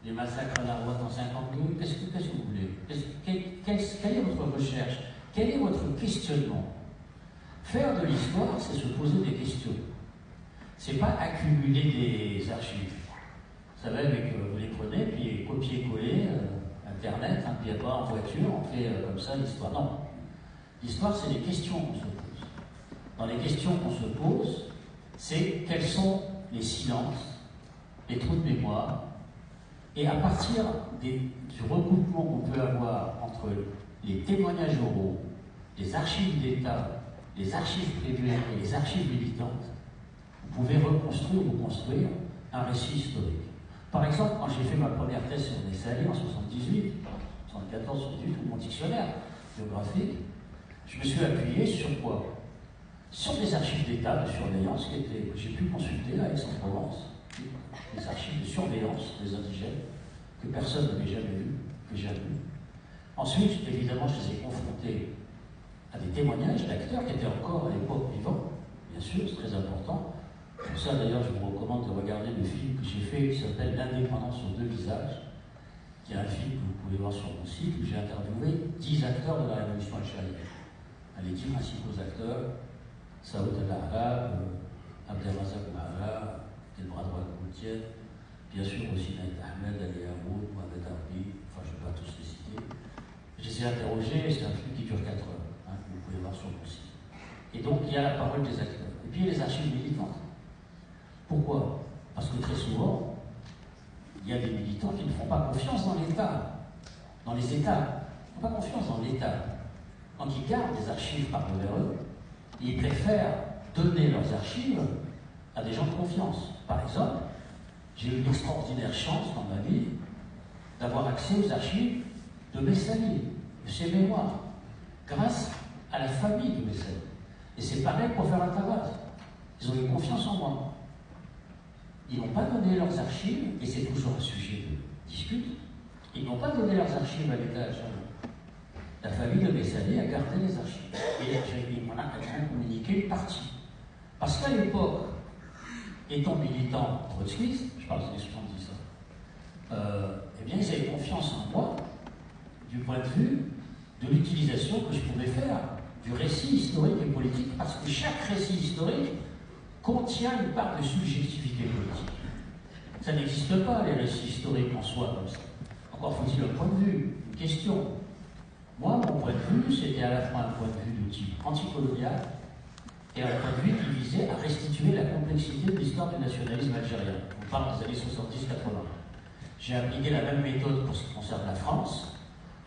les massacres à la Rouette en 52, qu'est-ce que vous voulez? Quelle est votre recherche? Quel est votre questionnement? Faire de l'histoire, c'est se poser des questions. C'est pas accumuler des archives. Vous savez, vous les prenez, puis copier-coller, Internet, hein, puis pas en voiture, on fait comme ça l'histoire. Non. L'histoire, c'est les questions qu'on se pose. Dans les questions qu'on se pose, c'est quels sont les silences, les trous de mémoire, et à partir du recoupement qu'on peut avoir entre les témoignages oraux, les archives d'État, les archives privées et les archives militantes, vous pouvez reconstruire ou construire un récit historique. Par exemple, quand j'ai fait ma première thèse sur Messalé en 78, 74, 78, ou mon dictionnaire biographique, je me suis appuyé sur quoi? Sur des archives d'État de surveillance que j'ai pu consulter à Aix-en-Provence, des archives de surveillance des indigènes que personne n'avait jamais vues, que j'ai vues. Ensuite, évidemment, je les ai confrontés à des témoignages d'acteurs qui étaient encore à l'époque vivants, bien sûr, c'est très important. Pour ça, d'ailleurs, je vous recommande de regarder le film que j'ai fait qui s'appelle L'indépendance aux deux visages, qui est un film que vous pouvez voir sur mon site, où j'ai interviewé 10 acteurs de la révolution algérienne. Les 10 principaux acteurs, Saoud El-Arab, Abdelrazak Mahara, qui est le bras droit de Moutier, bien sûr aussi Naïd Ahmed, Ali Hamoud, Mohamed Arbi, enfin je ne vais pas tous les citer. Je les ai interrogés, c'est un film qui dure 4 heures, hein, que vous pouvez voir sur mon site. Et donc il y a la parole des acteurs. Et puis il y a les archives militantes. Pourquoi? Parce que très souvent, il y a des militants qui ne font pas confiance dans l'État, dans les États. Ils ne font pas confiance dans l'État. Donc ils gardent des archives par-devers eux, et ils préfèrent donner leurs archives à des gens de confiance. Par exemple, j'ai eu l'extraordinaire chance dans ma vie d'avoir accès aux archives de Messalé, de ses mémoires, grâce à la famille de Messalé. Et c'est pareil pour Ferhat Tawaz. Ils ont eu confiance en moi. Ils n'ont pas donné leurs archives, et c'est toujours un sujet de dispute, ils n'ont pas donné leurs archives à l'État algérien. La famille de Messalé a gardé les archives. Et il m'en a communiqué une partie. Parce qu'à l'époque, étant militant trotskiste, je parle des années 70, eh bien, ils avaient confiance en moi du point de vue de l'utilisation que je pouvais faire du récit historique et politique, parce que chaque récit historique contient une part de subjectivité politique. Ça n'existe pas, les récits historiques en soi, comme ça. Encore faut-il un point de vue, une question. Moi, mon point de vue, c'était à la fois un point de vue de type anticolonial et un point de vue qui visait à restituer la complexité de l'histoire du nationalisme algérien. On parle des années 70-80. J'ai appliqué la même méthode pour ce qui concerne la France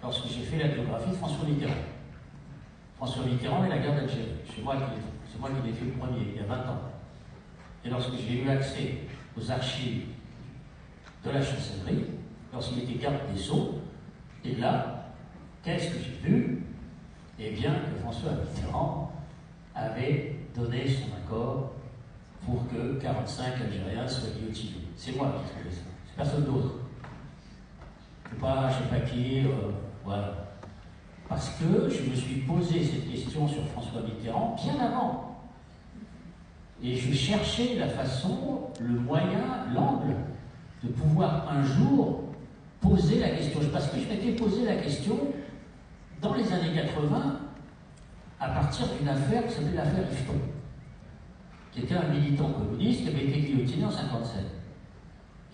lorsque j'ai fait la biographie de François Mitterrand. François Mitterrand et la guerre d'Algérie. C'est moi qui l'ai fait le premier, il y a 20 ans. Et lorsque j'ai eu accès aux archives de la chancellerie, lorsqu'il était garde des Sceaux, et là, qu'est-ce que j'ai vu? Eh bien, que François Mitterrand avait donné son accord pour que 45 Algériens soient guillotinés. C'est moi qui ai trouvé ça, c'est personne d'autre. Je ne sais pas qui, voilà. Parce que je me suis posé cette question sur François Mitterrand bien avant. Et je cherchais la façon, le moyen, l'angle de pouvoir un jour poser la question. Parce que je m'étais posé la question dans les années 80, à partir d'une affaire qui s'appelait l'affaire Yvetot, qui était un militant communiste qui avait été guillotiné en 1957.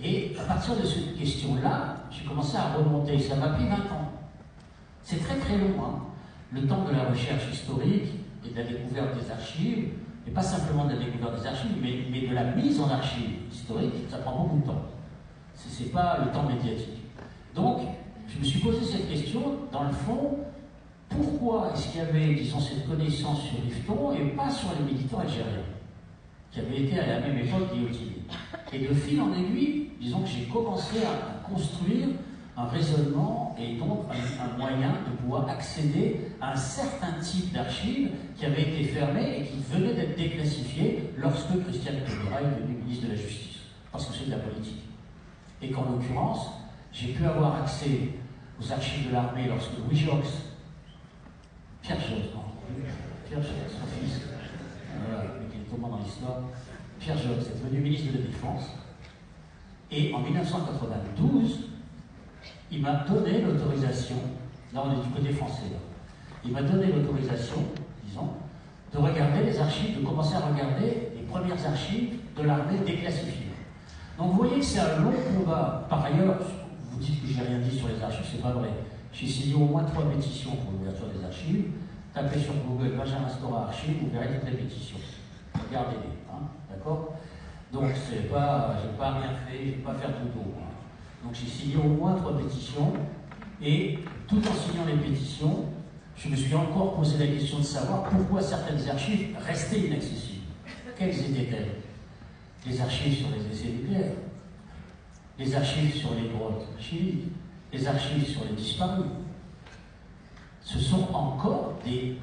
Et à partir de cette question-là, j'ai commencé à remonter. Ça m'a pris 20 ans. C'est très très long, hein. Le temps de la recherche historique et de la découverte des archives, et pas simplement de la découverte des archives, mais de la mise en archives historiques, ça prend beaucoup de temps. C'est pas le temps médiatique. Donc, je me suis posé cette question, dans le fond, pourquoi est-ce qu'il y avait, disons, cette connaissance sur Yvetot et pas sur les militants algériens, qui avaient été à la même époque guillotinés? Et de fil en aiguille, disons que j'ai commencé à construire un raisonnement et donc un moyen de pouvoir accéder à un certain type d'archives qui avaient été fermées et qui venaient d'être déclassifiées lorsque Christiane Taubira est devenue ministre de la Justice, parce que c'est de la politique. Et qu'en l'occurrence, j'ai pu avoir accès aux archives de l'armée lorsque Louis Jox, Pierre Jox, son fils, voilà, mais qui est tombant dans l'histoire, Pierre Jox est devenu ministre de la Défense. Et en 1992, il m'a donné l'autorisation, là on est du côté français, là. Il m'a donné l'autorisation, disons, de regarder les archives, de commencer à regarder les premières archives de l'armée déclassifiées. Donc vous voyez que c'est un long combat. Par ailleurs, vous dites que j'ai rien dit sur les archives, c'est pas vrai. J'ai signé au moins 3 pétitions pour l'ouverture des archives. Tapez sur Google Benjamin Stora Archives, vous verrez toutes les pétitions. Regardez-les, hein, d'accord? Donc c'est pas, j'ai pas rien fait, je vais pas faire de dos. Hein. Donc j'ai signé au moins 3 pétitions, et tout en signant les pétitions, je me suis encore posé la question de savoir pourquoi certaines archives restaient inaccessibles. Quelles étaient-elles? Les archives sur les essais nucléaires, les archives sur les grottes chimiques, les archives sur les disparus. Ce sont encore des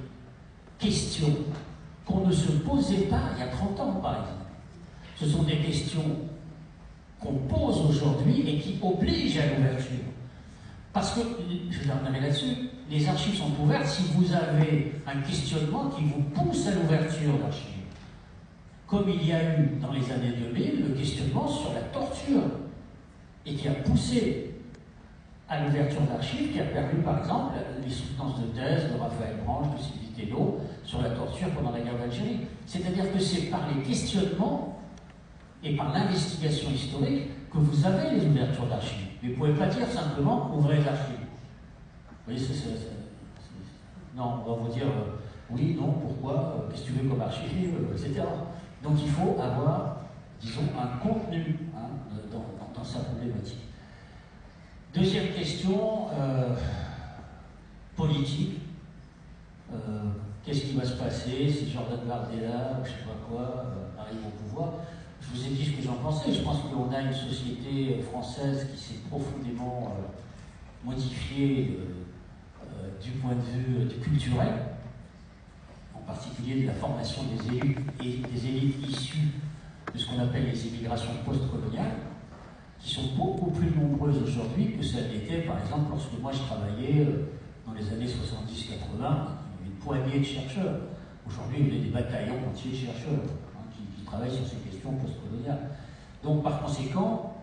questions qu'on ne se posait pas il y a 30 ans, par exemple. Ce sont des questions qu'on pose aujourd'hui et qui obligent à l'ouverture. Parce que, je terminerai là-dessus, les archives sont ouvertes si vous avez un questionnement qui vous pousse à l'ouverture d'archives. Comme il y a eu dans les années 2000 le questionnement sur la torture, et qui a poussé à l'ouverture d'archives, qui a permis par exemple les soutenances de thèse de Raphaël Branche, de Sylvie Tello, sur la torture pendant la guerre d'Algérie. C'est-à-dire que c'est par les questionnements et par l'investigation historique que vous avez les ouvertures d'archives. Mais vous ne pouvez pas dire simplement ouvrez les archives. Vous voyez, non, on va vous dire oui, non, pourquoi, qu'est-ce que tu veux comme archive, etc. Donc il faut avoir, disons, un contenu hein, dans sa problématique. Deuxième question, politique. Qu'est-ce qui va se passer si Jordan Bardella, ou je ne sais pas quoi, arrive au pouvoir? Je vous ai dit ce que j'en pensais. Je pense qu'on a une société française qui s'est profondément modifiée du point de vue culturel, en particulier de la formation des élites et des élites issues de ce qu'on appelle les immigrations post-coloniales, qui sont beaucoup plus nombreuses aujourd'hui que celles étaient, par exemple, lorsque moi je travaillais dans les années 70-80, il y avait une poignée de chercheurs. Aujourd'hui, il y a des bataillons entiers de chercheurs qui travaillent sur ces questions post-coloniales. Donc, par conséquent,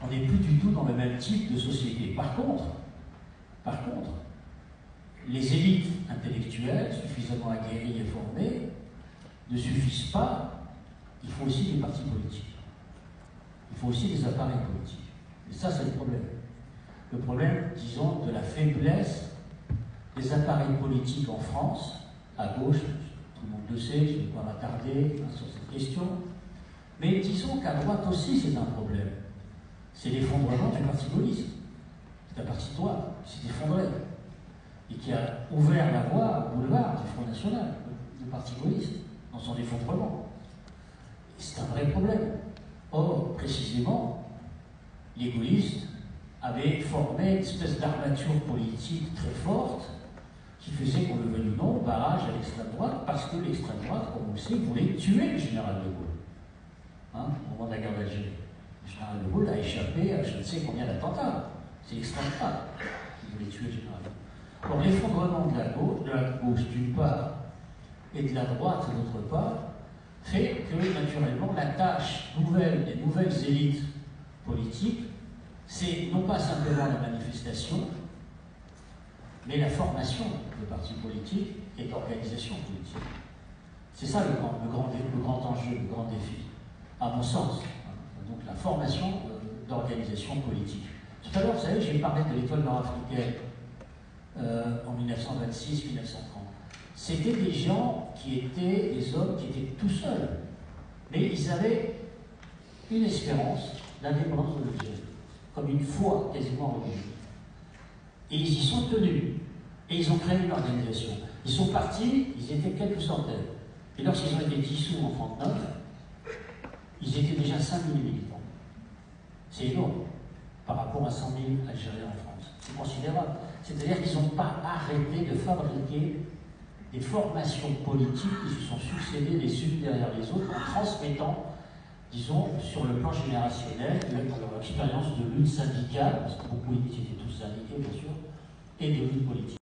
on n'est plus du tout dans le même type de société. Par contre, les élites intellectuelles, suffisamment aguerries et formées, ne suffisent pas. Il faut aussi des partis politiques. Il faut aussi des appareils politiques. Et ça, c'est le problème. Le problème, disons, de la faiblesse des appareils politiques en France, à gauche, tout le monde le sait, je ne vais pas m'attarder sur cette question, mais disons qu'à droite aussi, c'est un problème. C'est l'effondrement du parti gaulliste. C'est un parti de droite qui s'est effondré et qui a ouvert la voie au boulevard du Front National, le parti gaulliste, dans son effondrement. C'est un vrai problème. Or, précisément, les gaullistes avaient formé une espèce d'armature politique très forte qui faisait, qu'on le veuille ou non, barrage à l'extrême droite, parce que l'extrême droite, comme vous le savez, voulait tuer le général de Gaulle hein, au moment de la guerre d'Algérie. Le général de Gaulle a échappé à je ne sais combien d'attentats. C'est l'extrême droite qui voulait tuer le général de Gaulle. Or, l'effondrement de la gauche d'une part et de la droite d'autre part fait que, naturellement, la tâche nouvelle des nouvelles élites politiques, c'est non pas simplement la manifestation, mais la formation de partis politiques et d'organisations politiques. C'est ça le grand enjeu, le grand défi, à mon sens. Donc la formation d'organisations politiques. Tout à l'heure, vous savez, j'ai parlé de l'étoile nord-africaine en 1926-1930. C'était des gens qui étaient des hommes qui étaient tout seuls, mais ils avaient une espérance d'indépendance religieuse, comme une foi quasiment religieuse. Et ils y sont tenus, et ils ont créé une organisation. Ils sont partis, ils étaient quelques centaines. Et lorsqu'ils ont été dissous en 1939, ils étaient déjà 5000 militants. C'est énorme par rapport à 100 000 Algériens en France. C'est considérable. C'est-à-dire qu'ils n'ont pas arrêté de fabriquer des formations politiques qui se sont succédées les unes derrière les autres en transmettant, disons, sur le plan générationnel, leur expérience de lutte syndicale, parce que beaucoup étaient tous syndiqués, bien sûr, et de lutte politique.